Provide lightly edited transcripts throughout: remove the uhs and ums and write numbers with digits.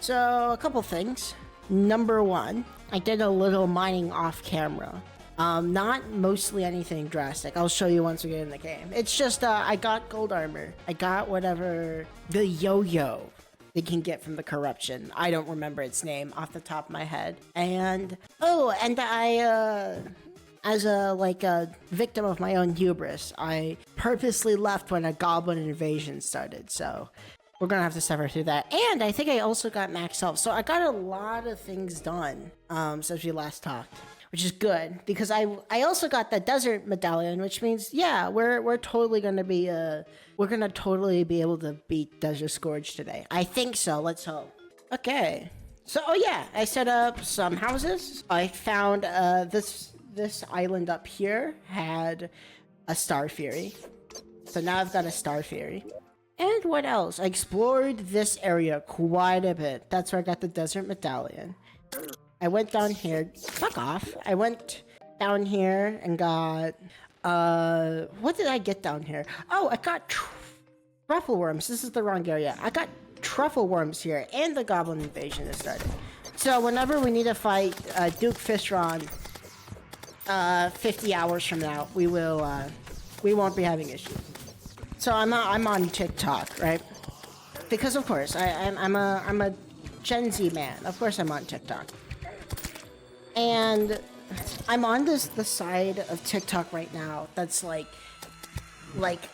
So, a couple things. Number one, I did a little mining off camera. Not mostly anything drastic. I'll show you once we get in the game. It's just, I got gold armor. I got whatever the yo-yo they can get from the corruption. I don't remember its name off the top of my head. And, I, as a victim of my own hubris, I purposely left when a goblin invasion started, so we're gonna have to suffer through that. And I think I also got max health, so I got a lot of things done since we last talked, which is good because I also got the desert medallion, which means yeah, we're totally gonna be totally be able to beat Desert Scourge today. I think so. Let's hope. Okay. So oh yeah, I set up some houses. I found this island up here had a Star Fury, so now I've got a Star Fury. And what else? I explored this area quite a bit. That's where I got the Desert Medallion. I went down here. Fuck off. I went down here and got... what did I get down here? Oh, I got truffle worms. This is the wrong area. I got truffle worms here, and the goblin invasion has started. So whenever we need to fight Duke Fishron 50 hours from now, we won't be having issues. So I'm on TikTok, right? Because of course I'm a Gen Z man. Of course I'm on TikTok, and I'm on the side of TikTok right now that's like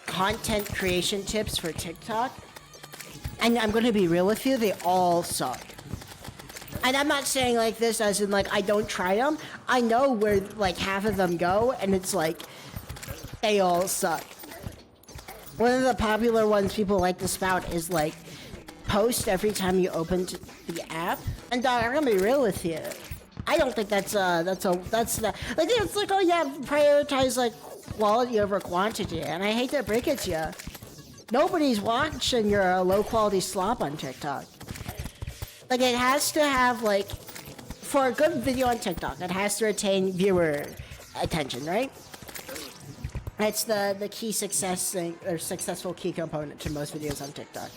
content creation tips for TikTok. And I'm gonna be real with you, they all suck. And I'm not saying like this as in like I don't try them. I know where like half of them go, and it's like they all suck. One of the popular ones people like to spout is like post every time you open the app. And dog, I'm gonna be real with you. I don't think that's not like it's like, oh yeah, prioritize like quality over quantity. And I hate to break it to you, nobody's watching your low quality slop on TikTok. Like it has to have like, for a good video on TikTok, it has to retain viewer attention, right? That's the key success thing, or successful key component to most videos on TikTok.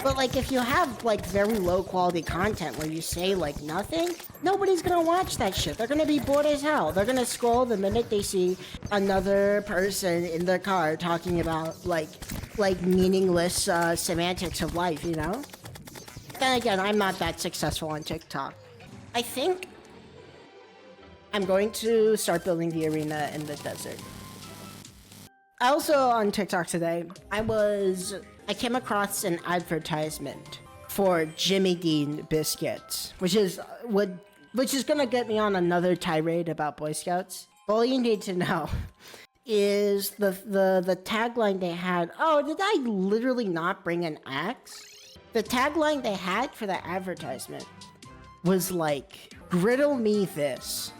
But like if you have like very low quality content where you say like nothing, nobody's gonna watch that shit. They're gonna be bored as hell. They're gonna scroll the minute they see another person in their car talking about like meaningless semantics of life, you know? Then again, I'm not that successful on TikTok. I think I'm going to start building the arena in the desert. Also on TikTok today, I came across an advertisement for Jimmy Dean biscuits, which is gonna get me on another tirade about Boy Scouts. All you need to know is the tagline they had. Oh, did I literally not bring an axe? The tagline they had for the advertisement was like, "Griddle me this."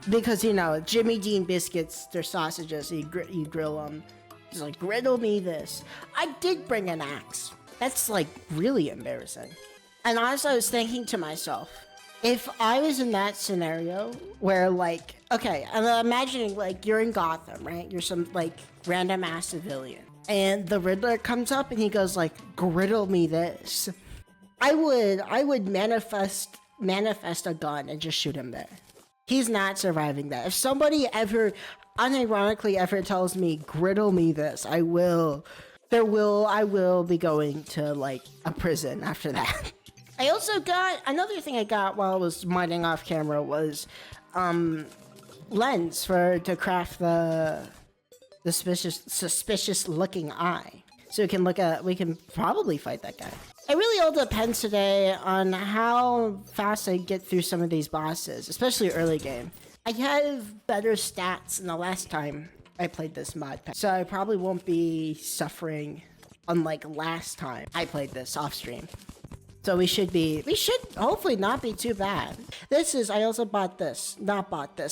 Because, you know, Jimmy Dean biscuits, they're sausages, you grill them. It's like, griddle me this. I did bring an axe. That's, like, really embarrassing. And honestly, I was thinking to myself, if I was in that scenario where, like, okay, I'm imagining, like, you're in Gotham, right? You're some, like, random-ass civilian. And the Riddler comes up and he goes, like, griddle me this. I would manifest a gun and just shoot him there. He's not surviving that. If somebody ever, unironically ever tells me, griddle me this, I will be going to like a prison after that. I also got, another thing I got while I was mining off camera was, lens to craft the suspicious looking eye. So we can probably fight that guy. It really all depends today on how fast I get through some of these bosses, especially early game. I have better stats than the last time I played this mod pack, so I probably won't be suffering unlike last time I played this off stream. So we should hopefully not be too bad. I also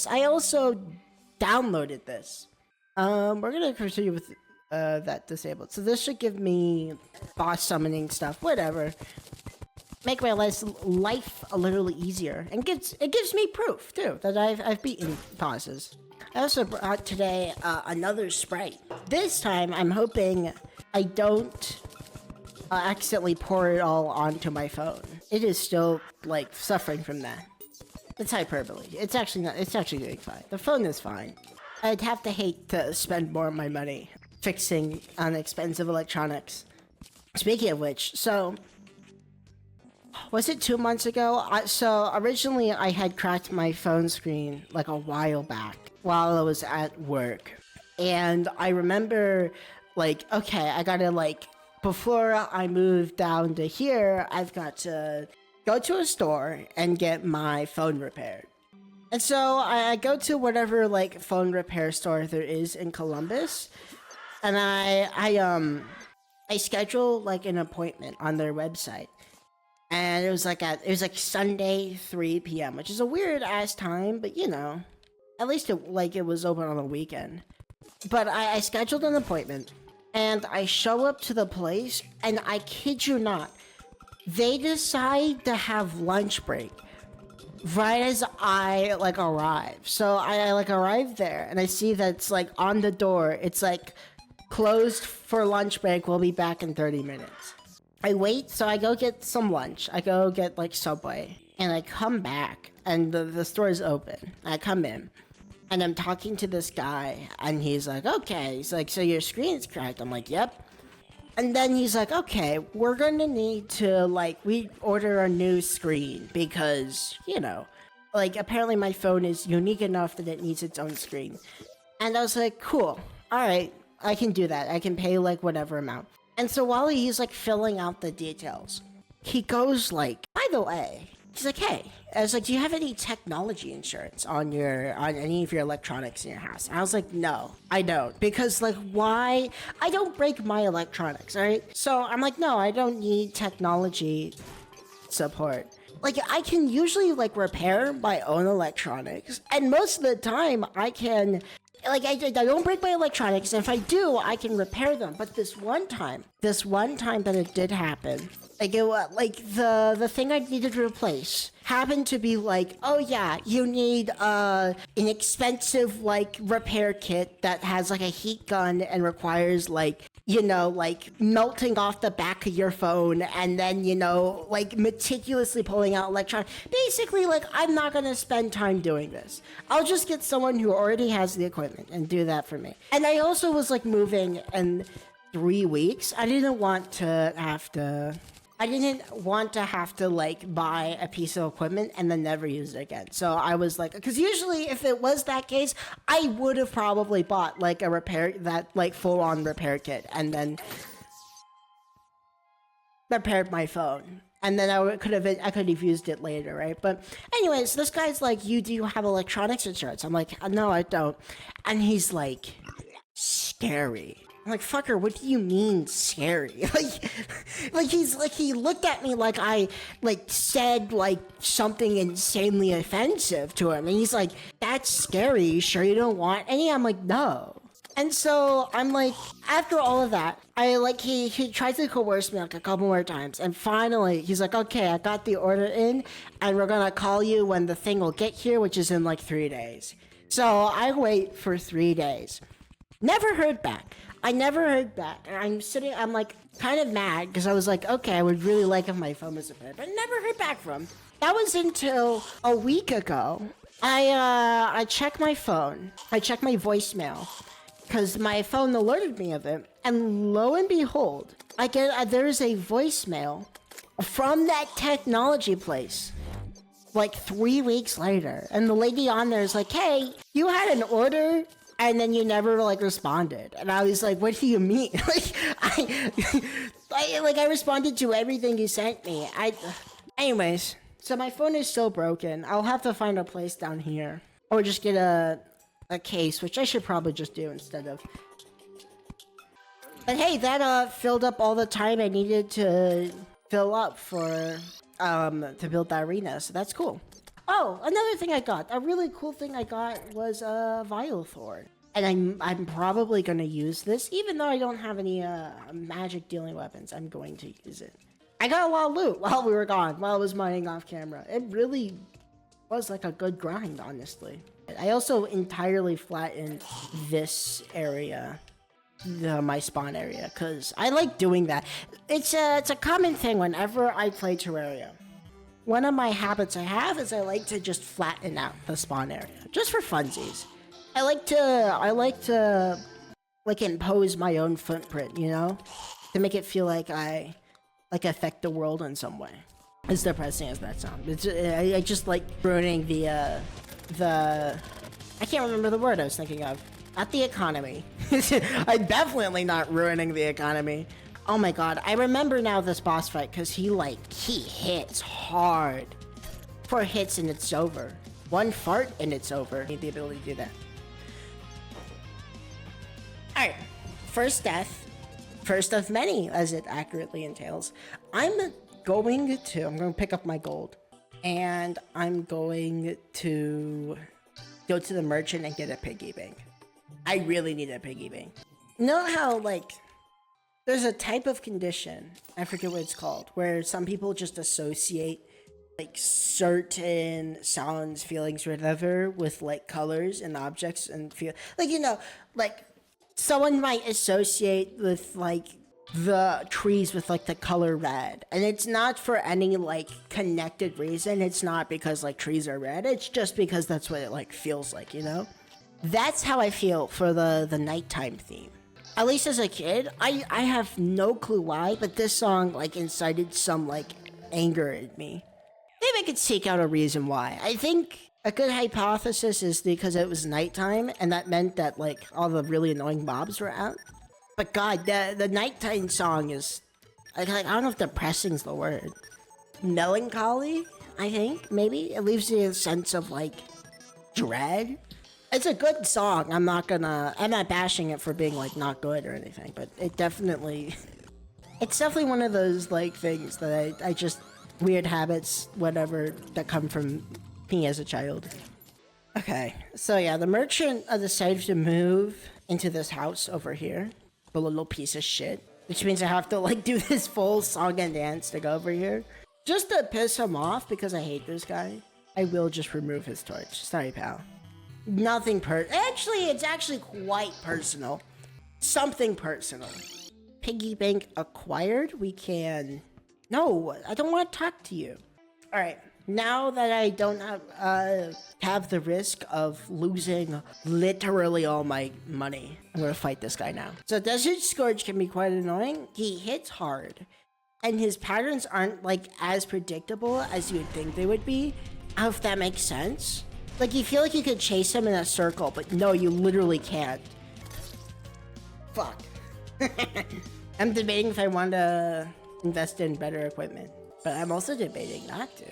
I also downloaded this. We're gonna continue with that disabled. So this should give me boss summoning stuff, whatever. Make my life a little easier, and it gives me proof too that I've beaten bosses. I also brought today another sprite. This time I'm hoping I don't I accidentally pour it all onto my phone. It is still, like, suffering from that. It's hyperbole. It's actually not, it's actually doing fine. The phone is fine. I'd have to hate to spend more of my money fixing on expensive electronics. Speaking of which, so was it 2 months ago? So originally I had cracked my phone screen like a while back while I was at work. And I remember like, okay, I gotta like, before I move down to here, I've got to go to a store and get my phone repaired. And so I go to whatever like phone repair store there is in Columbus, and I schedule like an appointment on their website. And it was like Sunday 3 p.m., which is a weird ass time, but you know, at least it was open on the weekend. But I scheduled an appointment, and I show up to the place, and I kid you not, they decide to have lunch break right as I like arrive. So I like arrive there, and I see that it's like on the door, it's like closed for lunch break, we'll be back in 30 minutes. I wait, so I go get some lunch. I go get like Subway, and I come back, and the store is open. I come in, and I'm talking to this guy, and he's like, okay. He's like, so your screen's cracked? I'm like, yep. And then he's like, okay, we're gonna need to like, we order a new screen because, you know, like apparently my phone is unique enough that it needs its own screen. And I was like, cool, all right, I can do that. I can pay like whatever amount. And so while he's like filling out the details, he goes like, by the way, he's like, hey, I was like, do you have any technology insurance on any of your electronics in your house? And I was like, no, I don't. Because like, why? I don't break my electronics, all right? So I'm like, no, I don't need technology support. Like, I can usually like repair my own electronics. And most of the time I can, like, I don't break my electronics, and if I do, I can repair them. But this one time that it did happen, like the thing I needed to replace happened to be like, oh yeah, you need an expensive like repair kit that has like a heat gun and requires like, you know, like melting off the back of your phone and then, you know, like meticulously pulling out electronics. Basically, like, I'm not gonna spend time doing this. I'll just get someone who already has the equipment and do that for me. And I also was like moving in 3 weeks. I didn't want to have to like buy a piece of equipment and then never use it again. So I was like, because usually if it was that case, I would have probably bought like a full-on repair kit and then repaired my phone. And then I could have used it later, right? But anyways, this guy's like, do you have electronics insurance? I'm like, no, I don't. And he's like, scary. I'm like, fucker, what do you mean scary? He looked at me like I like said like something insanely offensive to him, and he's like, that's scary. You sure you don't want any? I'm like, no. And so I'm like, after all of that, he tried to coerce me like a couple more times, and finally he's like, okay, I got the order in, and we're gonna call you when the thing will get here, which is in like 3 days. So I wait for 3 days. Never heard back. I never heard back, and I'm like kind of mad because I was like, okay, I would really like if my phone was repaired, but never heard back from him. That was until a week ago. I checked my phone. I checked my voicemail because my phone alerted me of it, and lo and behold, there's a voicemail from that technology place. Like 3 weeks later, and the lady on there is like, hey, you had an order and then you never like responded. And I was like, what do you mean? I responded to everything you sent me. Anyways, so my phone is still broken. I'll have to find a place down here or just get a case, which I should probably just do instead of. But hey, that filled up all the time I needed to fill up for to build the arena, so that's cool. Oh, another thing I got, a really cool thing I got was a Violethorn. And I'm probably gonna use this, even though I don't have any magic dealing weapons, I'm going to use it. I got a lot of loot while we were gone, while I was mining off camera. It really was like a good grind, honestly. I also entirely flattened this area. my spawn area, because I like doing that. It's a common thing whenever I play Terraria. One of my habits I have is I like to just flatten out the spawn area, just for funsies. I like to like impose my own footprint, you know, to make it feel like I like affect the world in some way. As depressing as that sounds, I just like ruining the I can't remember the word I was thinking of. Not the economy. I'm definitely not ruining the economy. Oh my god, I remember now this boss fight, because he hits hard. 4 hits and it's over. 1 fart and it's over. Need the ability to do that. Alright, first death. First of many, as it accurately entails. I'm going to pick up my gold. And I'm going to go to the merchant and get a piggy bank. I really need a piggy bank. You know how, like, there's a type of condition, I forget what it's called, where some people just associate, like, certain sounds, feelings, whatever, with, like, colors and objects and feel... Like, you know, like, someone might associate with, like, the trees with, like, the color red. And it's not for any, like, connected reason. It's not because, like, trees are red. It's just because that's what it, like, feels like, you know? That's how I feel for the nighttime theme. At least as a kid, I have no clue why, but this song, like, incited some, like, anger in me. Maybe I could seek out a reason why. I think a good hypothesis is because it was nighttime, and that meant that, like, all the really annoying mobs were out. But god, the nighttime song is, like, I don't know if depressing's the word. Melancholy, I think, maybe? It leaves you a sense of, like, dread. It's a good song. I'm not bashing it for being, like, not good or anything, but it's definitely one of those, like, things that I just, weird habits, whatever, that come from me as a child. Okay, so yeah, the merchant decided to move into this house over here, the little piece of shit, which means I have to, like, do this full song and dance to go over here. Just to piss him off, because I hate this guy, I will just remove his torch. Sorry, pal. Nothing actually, it's actually quite personal. Something personal. Piggy bank acquired. We can... No, I don't want to talk to you. Alright, now that I don't have the risk of losing literally all my money, I'm gonna fight this guy now. So Desert Scourge can be quite annoying. He hits hard, and his patterns aren't, like, as predictable as you would think they would be. If that makes sense. Like, you feel like you could chase him in a circle, but no, you literally can't. Fuck. I'm debating if I want to invest in better equipment, but I'm also debating not to.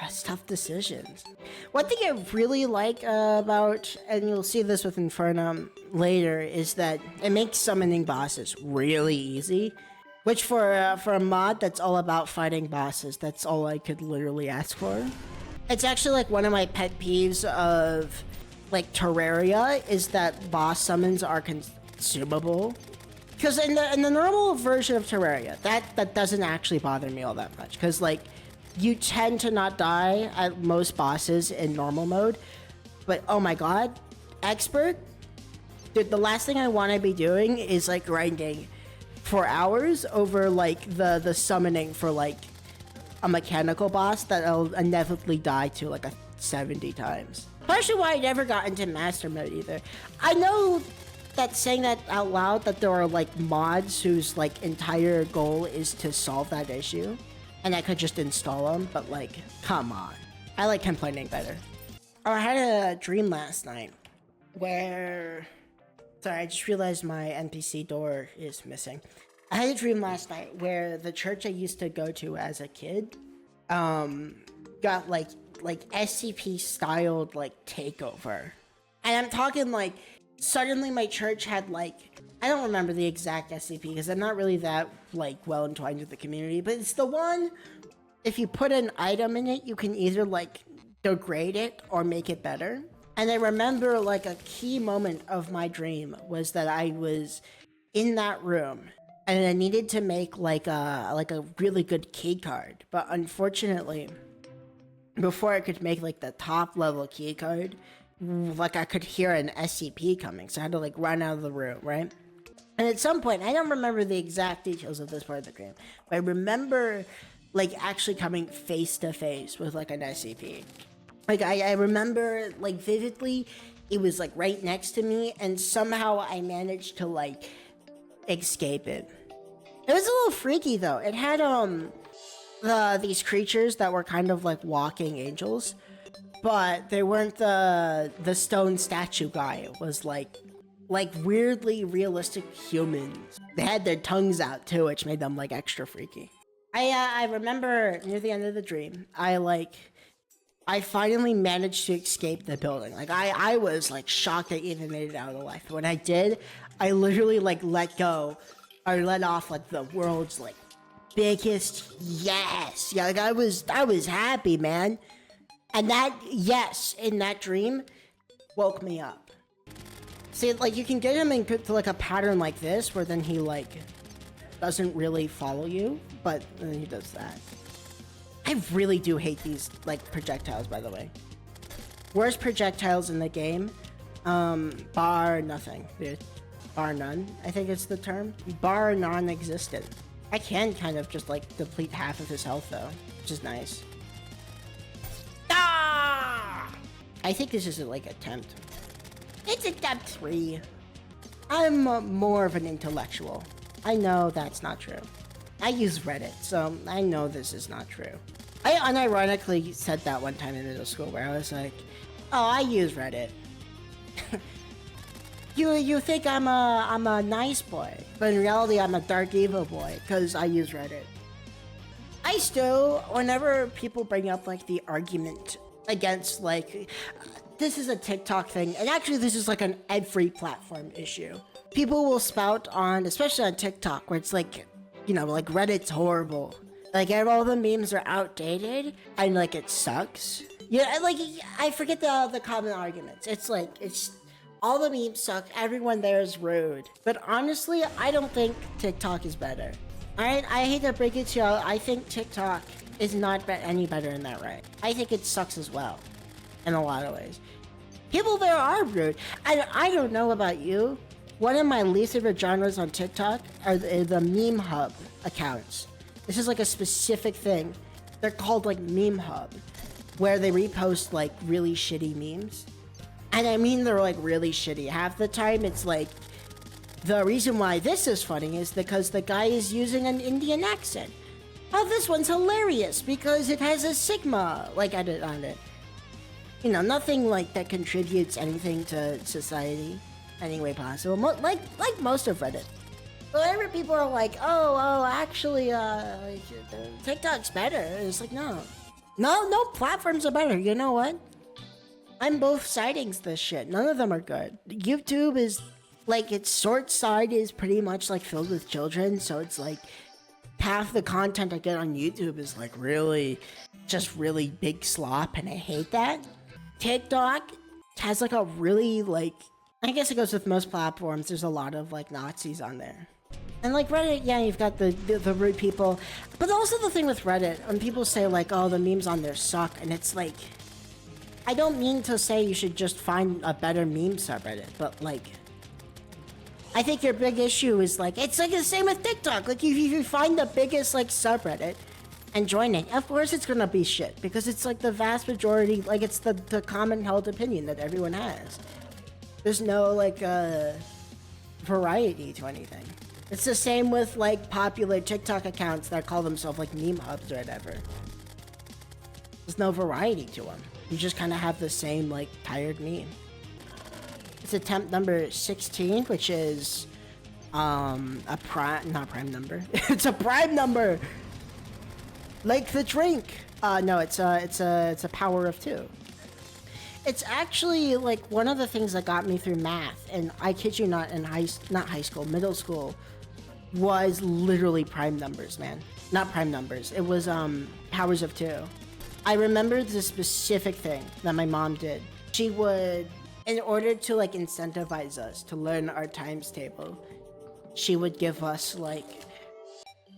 It's tough decisions. One thing I really like about, and you'll see this with Infernum later, is that it makes summoning bosses really easy. Which for a mod that's all about fighting bosses, that's all I could literally ask for. It's actually, like, one of my pet peeves of, like, Terraria is that boss summons are consumable. Because in the normal version of Terraria, that doesn't actually bother me all that much. Because, like, you tend to not die at most bosses in normal mode. But, oh my god, Expert? Dude, the last thing I want to be doing is, like, grinding for hours over, like, the summoning for, like, a mechanical boss that I'll inevitably die to, like, 70 times. Partially why I never got into master mode either. I know that saying that out loud, that there are, like, mods whose, like, entire goal is to solve that issue, and I could just install them, but, like, come on. I like complaining better. Oh, I had a dream last night where... Sorry, I just realized my NPC door is missing. I had a dream last night where the church I used to go to as a kid, got like SCP styled, like, takeover. And I'm talking, like, suddenly my church had, like, I don't remember the exact SCP because I'm not really that, like, well entwined with the community, but it's the one, if you put an item in it, you can either, like, degrade it or make it better. And I remember, like, a key moment of my dream was that I was in that room and I needed to make, like a really good key card. But unfortunately, before I could make, like, the top level key card, like, I could hear an SCP coming, so I had to, like, run out of the room, right? And at some point, I don't remember the exact details of this part of the game, but I remember like actually coming face to face with like an SCP. Like I remember like vividly, it was like right next to me, and somehow I managed to like escape it. It was a little freaky though. It had these creatures that were kind of like walking angels, but they weren't the stone statue guy. It was like weirdly realistic humans. They had their tongues out too, which made them like extra freaky. I remember near the end of the dream, I finally managed to escape the building. Like I was like shocked I even made it out alive. When I did, I literally like let off like the world's like biggest yes. Yeah, like I was happy, man. And that yes in that dream woke me up. See, like you can get him into like a pattern like this where then he like doesn't really follow you, but then he does that. I really do hate these like projectiles, by the way. Worst projectiles in the game, bar nothing, dude. Bar none, I think it's the term. Bar non-existent. I can kind of just like deplete half of his health though, which is nice. Ah! I think this is like attempt. It's attempt 3. I'm more of an intellectual. I know that's not true. I use Reddit, so I know this is not true. I unironically said that one time in middle school where I was like, oh, I use Reddit. You think I'm a nice boy, but in reality I'm a dark evil boy because I use Reddit. I still, whenever people bring up like the argument against like, this is a TikTok thing, and actually this is like an every platform issue. People will spout on, especially on TikTok, where it's like, you know, like Reddit's horrible. Like all the memes are outdated and like it sucks. Yeah, like I forget the common arguments. It's like all the memes suck. Everyone there is rude. But honestly, I don't think TikTok is better. Alright, I hate to break it to you. I think TikTok is not any better in that way. I think it sucks as well, in a lot of ways. People there are rude. I don't know about you. One of my least favorite genres on TikTok are the meme hub accounts. This is like a specific thing. They're called like meme hub, where they repost like really shitty memes. And I mean they're like really shitty. Half the time it's like, the reason why this is funny is because the guy is using an Indian accent. Oh, this one's hilarious because it has a Sigma like edit on it. You know, nothing like that contributes anything to society any way possible. Like most of Reddit. Whenever people are like, oh, actually, TikTok's better. It's like, no, platforms are better. You know what? I'm both sidings this shit. None of them are good. YouTube is like, its short side is pretty much like filled with children. So it's like half the content I get on YouTube is like really big slop. And I hate that. TikTok has like a really like, I guess it goes with most platforms. There's a lot of like Nazis on there. And like Reddit, yeah, you've got the rude people. But also the thing with Reddit, when people say like, oh, the memes on there suck, and it's like, I don't mean to say you should just find a better meme subreddit, but like, I think your big issue is like, it's like the same with TikTok. Like if you find the biggest like subreddit and join it, of course it's gonna be shit, because it's like the vast majority, like it's the common held opinion that everyone has. There's no like variety to anything. It's the same with like popular TikTok accounts that call themselves like meme hubs or whatever. There's no variety to them. You just kind of have the same like tired meme. It's attempt number 16, which is not prime number. It's a prime number. Like the drink. No, it's a power of 2. It's actually like one of the things that got me through math, and I kid you not, in middle school, was literally prime numbers, man. Not prime numbers. It was powers of 2. I remember the specific thing that my mom did. She would, in order to like incentivize us to learn our times table, she would give us like,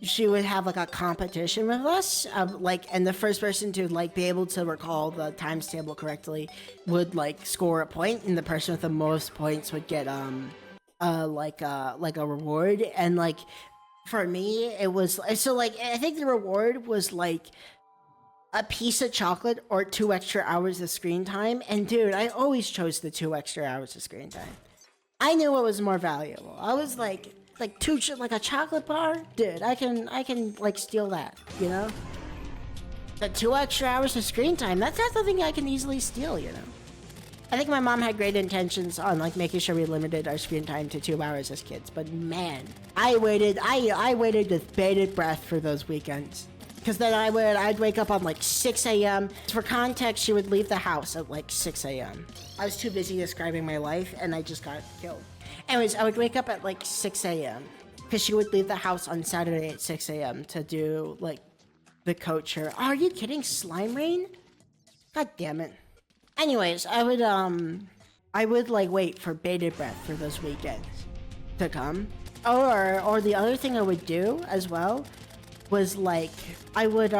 she would have like a competition with us of like, and the first person to like be able to recall the times table correctly would like score a point, and the person with the most points would get like a reward, and like for me it was so like I think the reward was like a piece of chocolate or 2 extra hours of screen time. And dude, I always chose the 2 extra hours of screen time. I knew it was more valuable. I was like like a chocolate bar, dude. I can like steal that, you know. The 2 extra hours of screen time. That's not something I can easily steal, you know. I think my mom had great intentions on like making sure we limited our screen time to 2 hours as kids, but man, I waited with bated breath for those weekends. Because then I'd wake up on like 6 a.m. For context, she would leave the house at like 6 a.m. I was too busy describing my life and I just got killed. Anyways, I would wake up at like 6 a.m. because she would leave the house on Saturday at 6 a.m. to do like the coach her. Oh, are you kidding? Slime rain? God damn it. Anyways, I would like wait for bated breath for those weekends to come. Or the other thing I would do as well was like I would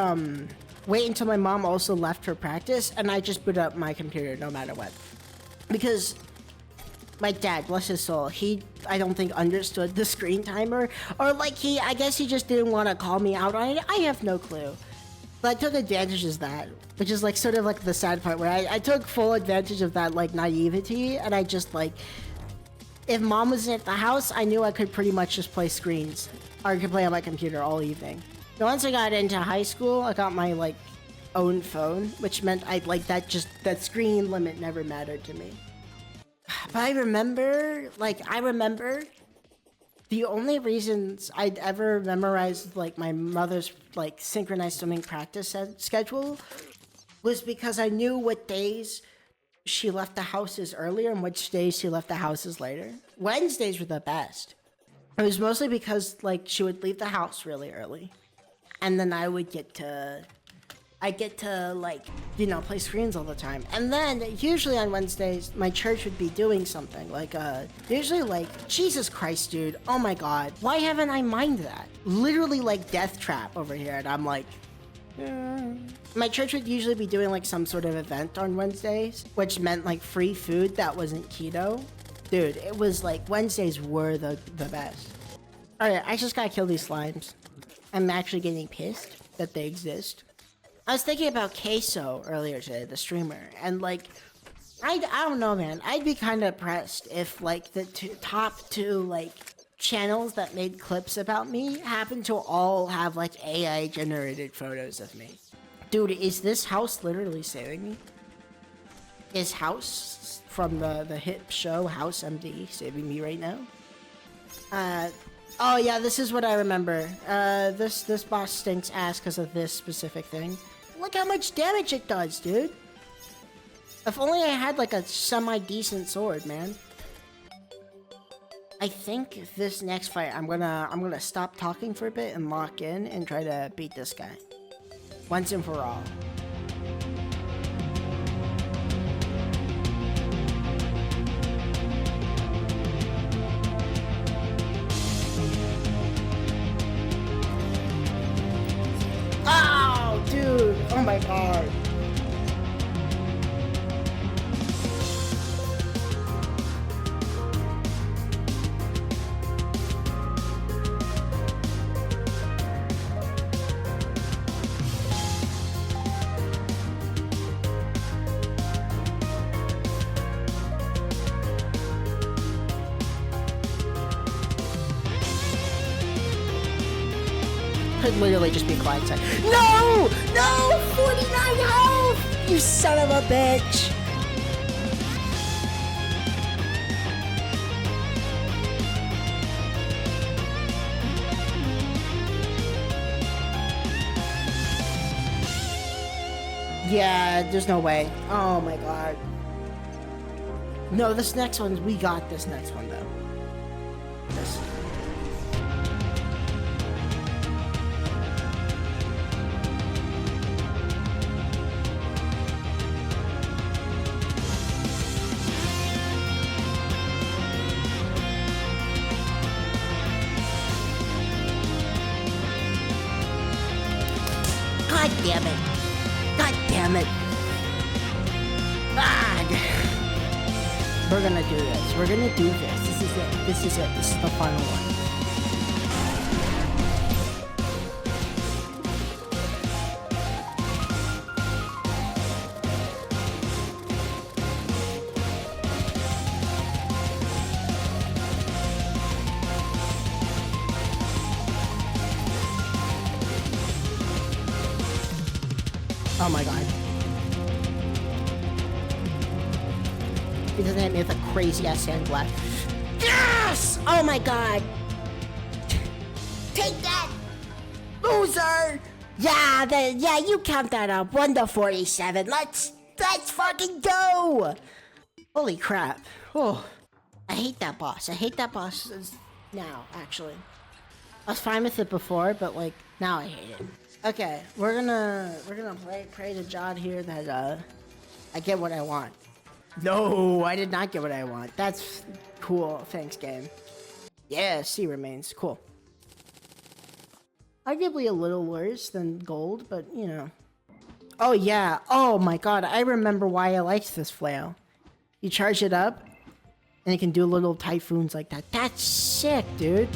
wait until my mom also left for practice and I just boot up my computer no matter what. Because my dad, bless his soul, I don't think understood the screen timer, or like I guess he just didn't want to call me out on it. I have no clue. But I took advantage of that, which is like sort of like the sad part where I took full advantage of that like naivety, and I just like, if mom wasn't at the house, I knew I could pretty much just play screens, or I could play on my computer all evening. And once I got into high school, I got my like own phone, which meant that screen limit never mattered to me. But I remember the only reasons I'd ever memorized like my mother's like synchronized swimming practice schedule was because I knew what days she left the houses earlier and which days she left the houses later. Wednesdays were the best. It was mostly because like she would leave the house really early, and then I get to like, you know, play screens all the time. And then usually on Wednesdays, my church would be doing something like, usually like, Jesus Christ, dude. Oh my God. Why haven't I minded that? Literally like death trap over here. And I'm like, My church would usually be doing like some sort of event on Wednesdays, which meant like free food that wasn't keto. Dude, it was like Wednesdays were the best. Alright, I just gotta kill these slimes. I'm actually getting pissed that they exist. I was thinking about Queso earlier today, the streamer, and like, I don't know, man. I'd be kind of impressed if like the top two like channels that made clips about me happen to all have like AI generated photos of me. Dude, is this house literally saving me? Is House from the hit show House MD saving me right now? Oh yeah, this is what I remember. This boss stinks ass because of this specific thing. Look how much damage it does, dude. If only I had like a semi-decent sword, man. I think this next fight, I'm gonna stop talking for a bit and lock in and try to beat this guy once and for all. Oh, dude! Oh my god! Could literally just be quiet. No! No! 49 health! You son of a bitch! Yeah, there's no way. Oh my god. No, this next one, we got this next one though. This. God damn it. God damn it. God. We're gonna do this. We're gonna do this. This is it. This is it. This is the final one. Oh my god. He doesn't hit me with a crazy ass sand blast. Yes! Oh my god! Take that! Loser! Yeah, yeah, you count that up. 1 to 47. Let's fucking go! Holy crap. Oh. I hate that boss. I hate that boss now, actually. I was fine with it before, but like now I hate it. Okay, we're gonna pray to God here that I get what I want. No, I did not get what I want. That's cool. Thanks, game. Yeah, C remains. Cool. Arguably a little worse than gold, but you know. Oh yeah. Oh my god, I remember why I liked this flail. You charge it up, and it can do little typhoons like that. That's sick, dude.